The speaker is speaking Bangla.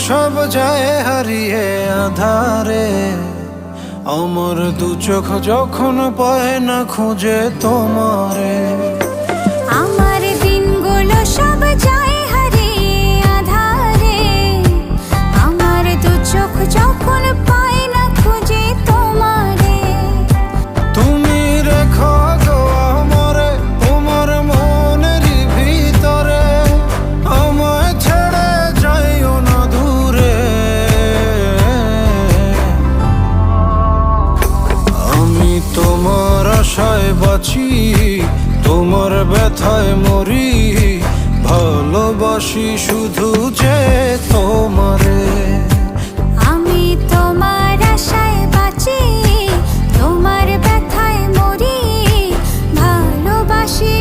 সব যায় হারিয়ে আধারে, আমার দু চোখ যখন পায় না খুঁজে তোমারে। আমার দিনগুলো সব যায় হারিয়ে আধারে, আমার দু চোখ যখন পায় না খুঁজে তোমারে। তুমি রেখো গো আমারে তোমার মনেরই ভিতরে, আমায় ছেড়ে যাইও না দূরে। আমি তোমার আশায় বাঁচি, তোমার ব্যথায় মরি, ভালোবাসি শুধু যে তোমারে।